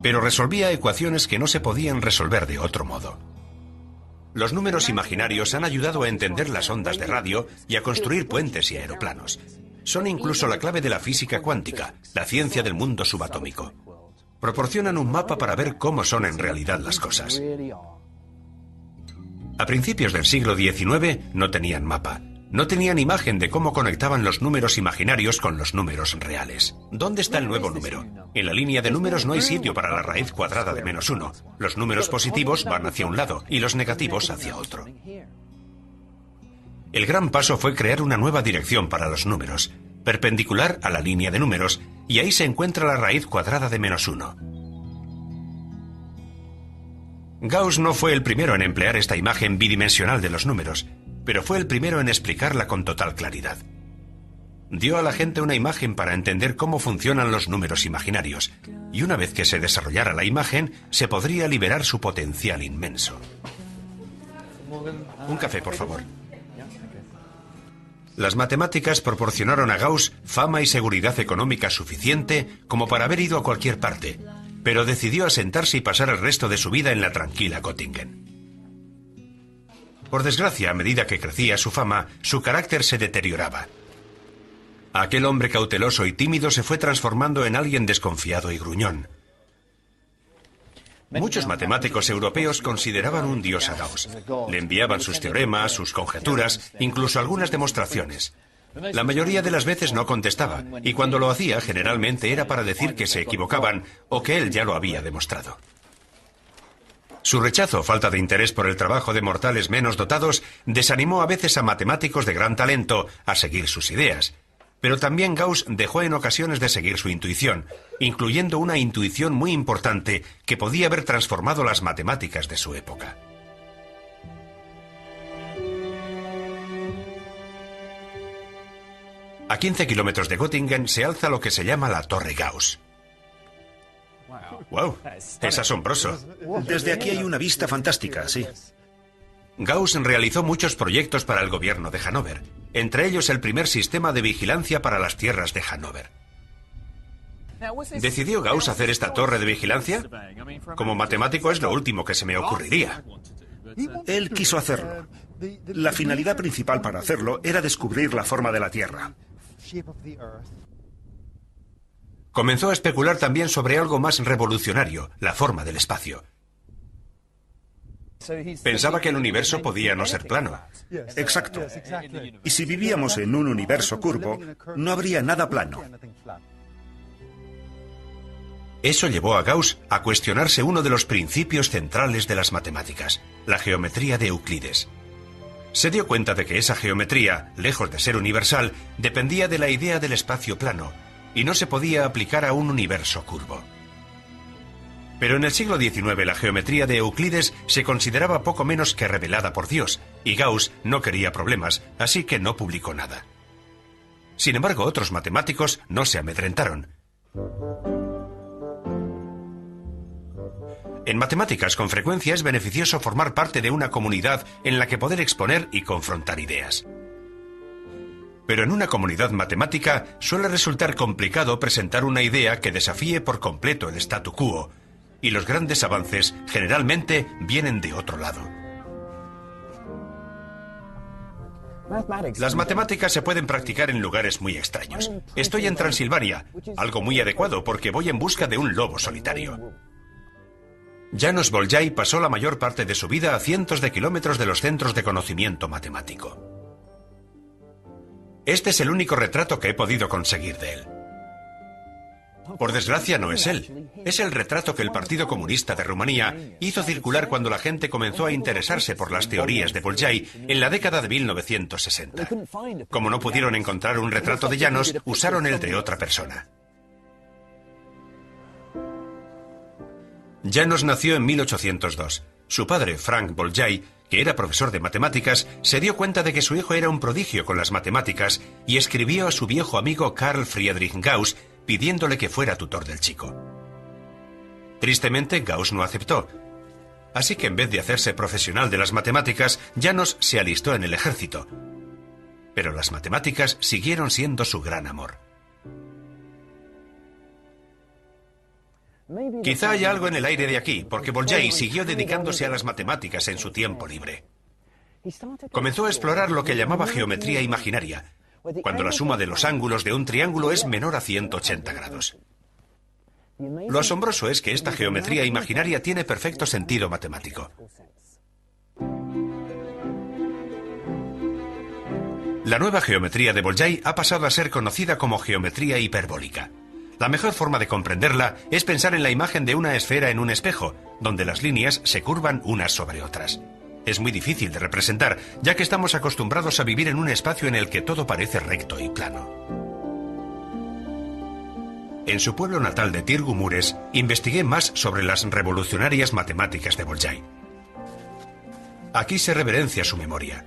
pero resolvía ecuaciones que no se podían resolver de otro modo. Los números imaginarios han ayudado a entender las ondas de radio y a construir puentes y aeroplanos. Son incluso la clave de la física cuántica, la ciencia del mundo subatómico. Proporcionan un mapa para ver cómo son en realidad las cosas. A principios del siglo XIX no tenían mapa. No tenían imagen de cómo conectaban los números imaginarios con los números reales. ¿Dónde está el nuevo número? En la línea de números no hay sitio para la raíz cuadrada de -1. Los números positivos van hacia un lado y los negativos hacia otro. El gran paso fue crear una nueva dirección para los números, perpendicular a la línea de números, y ahí se encuentra la raíz cuadrada de -1. Gauss no fue el primero en emplear esta imagen bidimensional de los números, pero fue el primero en explicarla con total claridad. Dio a la gente una imagen para entender cómo funcionan los números imaginarios, y una vez que se desarrollara la imagen, se podría liberar su potencial inmenso. Un café, por favor. Las matemáticas proporcionaron a Gauss fama y seguridad económica suficiente como para haber ido a cualquier parte, pero decidió asentarse y pasar el resto de su vida en la tranquila Göttingen. Por desgracia, a medida que crecía su fama, su carácter se deterioraba. Aquel hombre cauteloso y tímido se fue transformando en alguien desconfiado y gruñón. Muchos matemáticos europeos consideraban un dios a Gauss. Le enviaban sus teoremas, sus conjeturas, incluso algunas demostraciones. La mayoría de las veces no contestaba, y cuando lo hacía generalmente era para decir que se equivocaban o que él ya lo había demostrado. Su rechazo o falta de interés por el trabajo de mortales menos dotados desanimó a veces a matemáticos de gran talento a seguir sus ideas. Pero también Gauss dejó en ocasiones de seguir su intuición, incluyendo una intuición muy importante que podía haber transformado las matemáticas de su época. A 15 kilómetros de Göttingen se alza lo que se llama la Torre Gauss. ¡Wow! Es asombroso. Desde aquí hay una vista fantástica, sí. Gauss realizó muchos proyectos para el gobierno de Hannover, entre ellos el primer sistema de vigilancia para las tierras de Hannover. ¿Decidió Gauss hacer esta torre de vigilancia? Como matemático es lo último que se me ocurriría. Él quiso hacerlo. La finalidad principal para hacerlo era descubrir la forma de la Tierra. Comenzó a especular también sobre algo más revolucionario, la forma del espacio. Pensaba que el universo podía no ser plano. Exacto. Y si vivíamos en un universo curvo, no habría nada plano. Eso llevó a Gauss a cuestionarse uno de los principios centrales de las matemáticas, la geometría de Euclides. Se dio cuenta de que esa geometría, lejos de ser universal, dependía de la idea del espacio plano, y no se podía aplicar a un universo curvo. Pero en el siglo XIX la geometría de Euclides se consideraba poco menos que revelada por Dios, y Gauss no quería problemas, así que no publicó nada. Sin embargo, otros matemáticos no se amedrentaron. En matemáticas, con frecuencia es beneficioso formar parte de una comunidad en la que poder exponer y confrontar ideas. Pero en una comunidad matemática suele resultar complicado presentar una idea que desafíe por completo el statu quo, y los grandes avances generalmente vienen de otro lado. Las matemáticas se pueden practicar en lugares muy extraños. Estoy en Transilvania, algo muy adecuado porque voy en busca de un lobo solitario. János Bolyai pasó la mayor parte de su vida a cientos de kilómetros de los centros de conocimiento matemático. Este es el único retrato que he podido conseguir de él. Por desgracia no es él. Es el retrato que el Partido Comunista de Rumanía hizo circular cuando la gente comenzó a interesarse por las teorías de Bolyai en la década de 1960. Como no pudieron encontrar un retrato de János, usaron el de otra persona. János nació en 1802. Su padre, Frank Bolyai, que era profesor de matemáticas, se dio cuenta de que su hijo era un prodigio con las matemáticas y escribió a su viejo amigo Carl Friedrich Gauss pidiéndole que fuera tutor del chico. Tristemente, Gauss no aceptó. Así que en vez de hacerse profesional de las matemáticas, János se alistó en el ejército. Pero las matemáticas siguieron siendo su gran amor. Quizá haya algo en el aire de aquí, porque Bolyai siguió dedicándose a las matemáticas en su tiempo libre. Comenzó a explorar lo que llamaba geometría imaginaria, cuando la suma de los ángulos de un triángulo es menor a 180 grados. Lo asombroso es que esta geometría imaginaria tiene perfecto sentido matemático. La nueva geometría de Bolyai ha pasado a ser conocida como geometría hiperbólica. La mejor forma de comprenderla es pensar en la imagen de una esfera en un espejo, donde las líneas se curvan unas sobre otras. Es muy difícil de representar, ya que estamos acostumbrados a vivir en un espacio en el que todo parece recto y plano. En su pueblo natal de Tirgumures, investigué más sobre las revolucionarias matemáticas de Bolyai. Aquí se reverencia su memoria.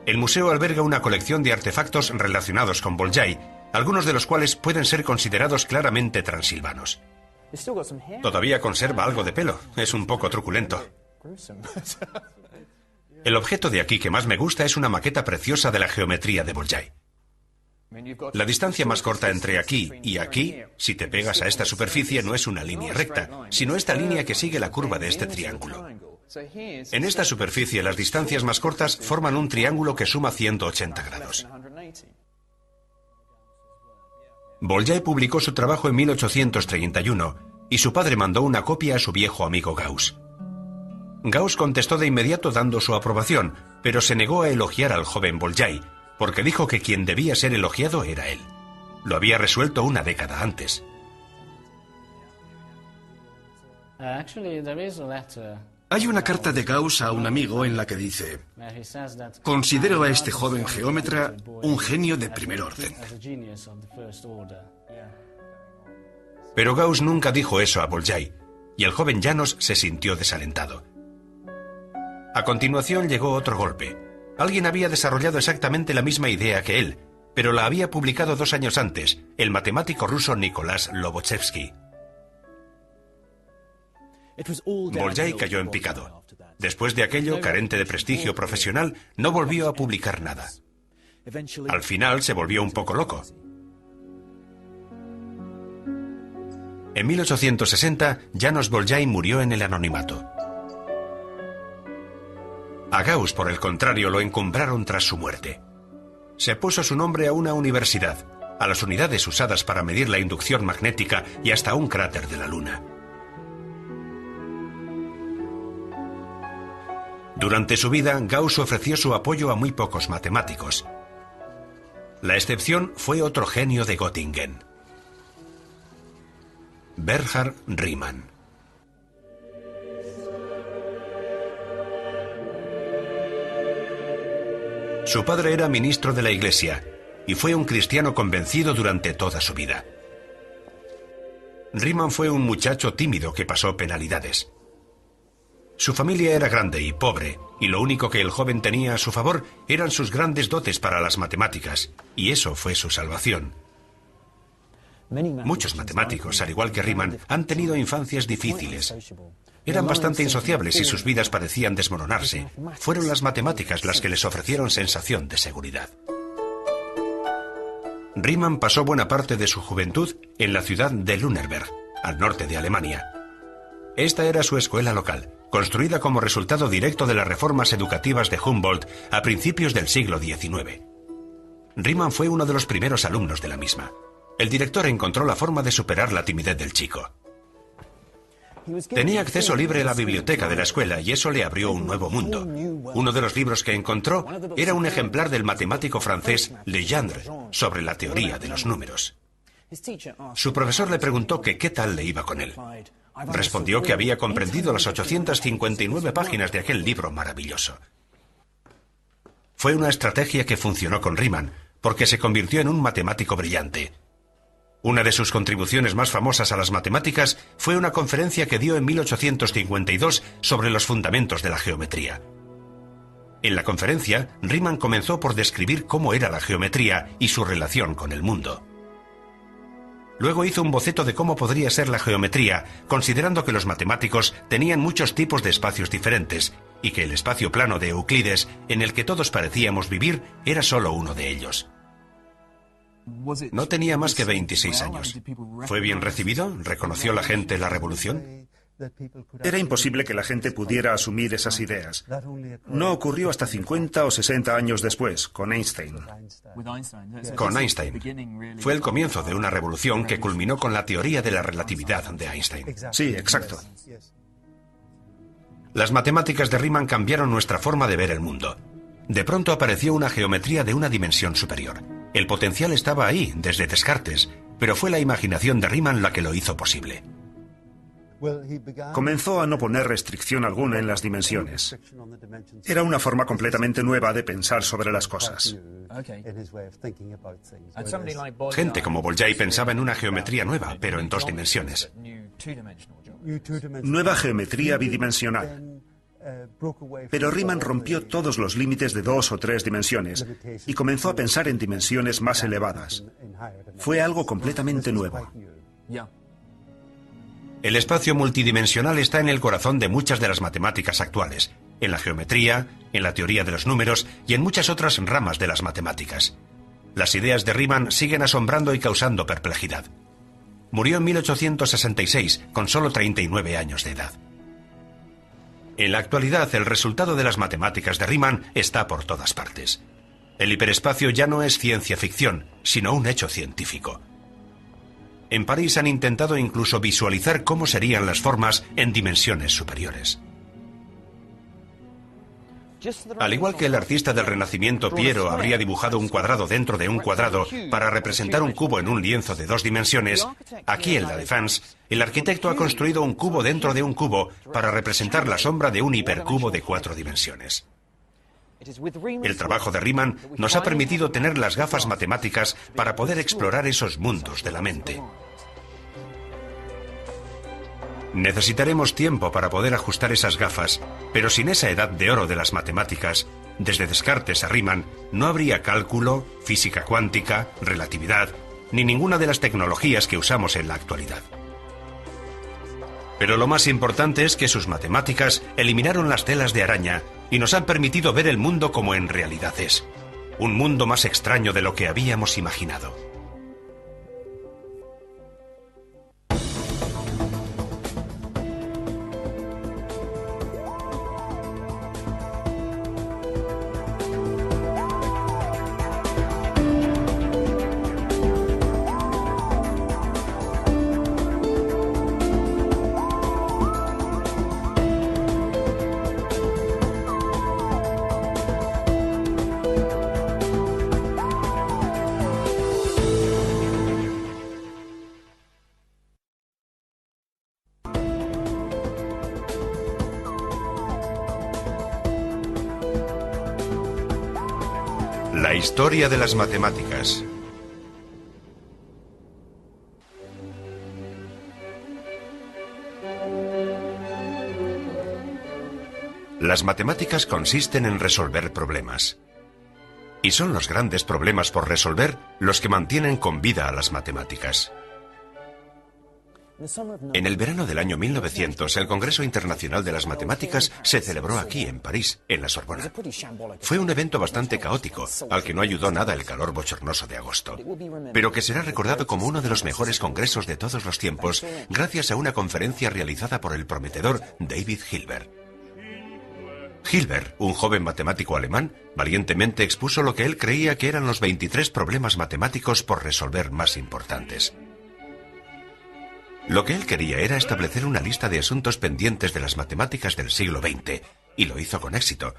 El museo alberga una colección de artefactos relacionados con Bolyai, algunos de los cuales pueden ser considerados claramente transilvanos. Todavía conserva algo de pelo, es un poco truculento. El objeto de aquí que más me gusta es una maqueta preciosa de la geometría de Bolyai. La distancia más corta entre aquí y aquí, si te pegas a esta superficie, no es una línea recta, sino esta línea que sigue la curva de este triángulo. En esta superficie, las distancias más cortas forman un triángulo que suma 180 grados. Bolyai publicó su trabajo en 1831 y su padre mandó una copia a su viejo amigo Gauss. Gauss contestó de inmediato dando su aprobación, pero se negó a elogiar al joven Bolyai, porque dijo que quien debía ser elogiado era él. Lo había resuelto una década antes. Hay una carta de Gauss a un amigo en la que dice: considero a este joven geómetra un genio de primer orden. Pero Gauss nunca dijo eso a Bolyai, y el joven János se sintió desalentado. A continuación llegó otro golpe. Alguien había desarrollado exactamente la misma idea que él, pero la había publicado 2 años antes, el matemático ruso Nicolás Lobachevsky. Bolyai cayó en picado. Después de aquello, carente de prestigio profesional, no volvió a publicar nada. Al final se volvió un poco loco. En 1860, János Bolyai murió en el anonimato. A Gauss, por el contrario, lo encumbraron tras su muerte. Se puso su nombre a una universidad, a las unidades usadas para medir la inducción magnética y hasta un cráter de la Luna. Durante su vida, Gauss ofreció su apoyo a muy pocos matemáticos. La excepción fue otro genio de Göttingen, Bernhard Riemann. Su padre era ministro de la Iglesia y fue un cristiano convencido durante toda su vida. Riemann fue un muchacho tímido que pasó penalidades. Su familia era grande y pobre, y lo único que el joven tenía a su favor eran sus grandes dotes para las matemáticas, y eso fue su salvación. Muchos matemáticos, al igual que Riemann, han tenido infancias difíciles. Eran bastante insociables y sus vidas parecían desmoronarse. Fueron las matemáticas las que les ofrecieron sensación de seguridad. Riemann pasó buena parte de su juventud en la ciudad de Lüneburg, al norte de Alemania. Esta era su escuela local, construida como resultado directo de las reformas educativas de Humboldt a principios del siglo XIX. Riemann fue uno de los primeros alumnos de la misma. El director encontró la forma de superar la timidez del chico. Tenía acceso libre a la biblioteca de la escuela y eso le abrió un nuevo mundo. Uno de los libros que encontró era un ejemplar del matemático francés Legendre sobre la teoría de los números. Su profesor le preguntó que qué tal le iba con él. Respondió que había comprendido las 859 páginas de aquel libro maravilloso. Fue una estrategia que funcionó con Riemann, porque se convirtió en un matemático brillante. Una de sus contribuciones más famosas a las matemáticas fue una conferencia que dio en 1852 sobre los fundamentos de la geometría. En la conferencia, Riemann comenzó por describir cómo era la geometría y su relación con el mundo. Luego hizo un boceto de cómo podría ser la geometría, considerando que los matemáticos tenían muchos tipos de espacios diferentes y que el espacio plano de Euclides, en el que todos parecíamos vivir, era solo uno de ellos. No tenía más que 26 años. ¿Fue bien recibido? ¿Reconoció la gente la revolución? Era imposible que la gente pudiera asumir esas ideas. No ocurrió hasta 50 o 60 años después, con Einstein. Con Einstein. Fue el comienzo de una revolución que culminó con la teoría de la relatividad de Einstein. Sí, exacto. Las matemáticas de Riemann cambiaron nuestra forma de ver el mundo. De pronto apareció una geometría de una dimensión superior. El potencial estaba ahí, desde Descartes, pero fue la imaginación de Riemann la que lo hizo posible. Comenzó a no poner restricción alguna en las dimensiones. Era una forma completamente nueva de pensar sobre las cosas. Gente como Bolyai pensaba en una geometría nueva, pero en 2 dimensiones. Nueva geometría bidimensional. Pero Riemann rompió todos los límites de 2 o 3 dimensiones y comenzó a pensar en dimensiones más elevadas. Fue algo completamente nuevo. El espacio multidimensional está en el corazón de muchas de las matemáticas actuales, en la geometría, en la teoría de los números y en muchas otras ramas de las matemáticas. Las ideas de Riemann siguen asombrando y causando perplejidad. Murió en 1866, con solo 39 años de edad. En la actualidad, el resultado de las matemáticas de Riemann está por todas partes. El hiperespacio ya no es ciencia ficción, sino un hecho científico. En París han intentado incluso visualizar cómo serían las formas en dimensiones superiores. Al igual que el artista del Renacimiento Piero habría dibujado un cuadrado dentro de un cuadrado para representar un cubo en un lienzo de 2 dimensiones, aquí en La Défense, el arquitecto ha construido un cubo dentro de un cubo para representar la sombra de un hipercubo de 4 dimensiones. El trabajo de Riemann nos ha permitido tener las gafas matemáticas para poder explorar esos mundos de la mente. Necesitaremos tiempo para poder ajustar esas gafas, pero sin esa edad de oro de las matemáticas, desde Descartes a Riemann, no habría cálculo, física cuántica, relatividad, ni ninguna de las tecnologías que usamos en la actualidad. Pero lo más importante es que sus matemáticas eliminaron las telas de araña y nos han permitido ver el mundo como en realidad es. Un mundo más extraño de lo que habíamos imaginado. La historia de las matemáticas. Las matemáticas consisten en resolver problemas. Y son los grandes problemas por resolver los que mantienen con vida a las matemáticas. En el verano del año 1900, el Congreso Internacional de las Matemáticas se celebró aquí, en París, en la Sorbona. Fue un evento bastante caótico, al que no ayudó nada el calor bochornoso de agosto, pero que será recordado como uno de los mejores congresos de todos los tiempos, gracias a una conferencia realizada por el prometedor David Hilbert. Hilbert, un joven matemático alemán, valientemente expuso lo que él creía que eran los 23 problemas matemáticos por resolver más importantes. Lo que él quería era establecer una lista de asuntos pendientes de las matemáticas del siglo XX, y lo hizo con éxito.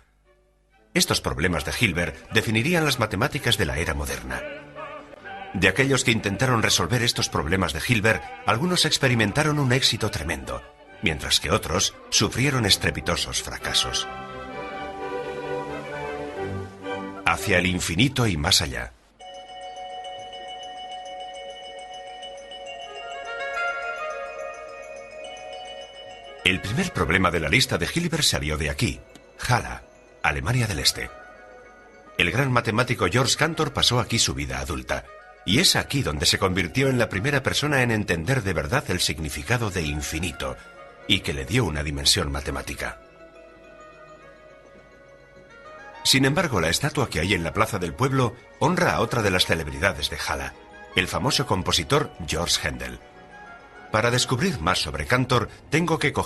Estos problemas de Hilbert definirían las matemáticas de la era moderna. De aquellos que intentaron resolver estos problemas de Hilbert, algunos experimentaron un éxito tremendo, mientras que otros sufrieron estrepitosos fracasos. Hacia el infinito y más allá. El primer problema de la lista de Hilbert salió de aquí, Halle, Alemania del Este. El gran matemático George Cantor pasó aquí su vida adulta, y es aquí donde se convirtió en la primera persona en entender de verdad el significado de infinito, y que le dio una dimensión matemática. Sin embargo, la estatua que hay en la plaza del pueblo honra a otra de las celebridades de Halle, el famoso compositor George Händel. Para descubrir más sobre Cantor, tengo que coger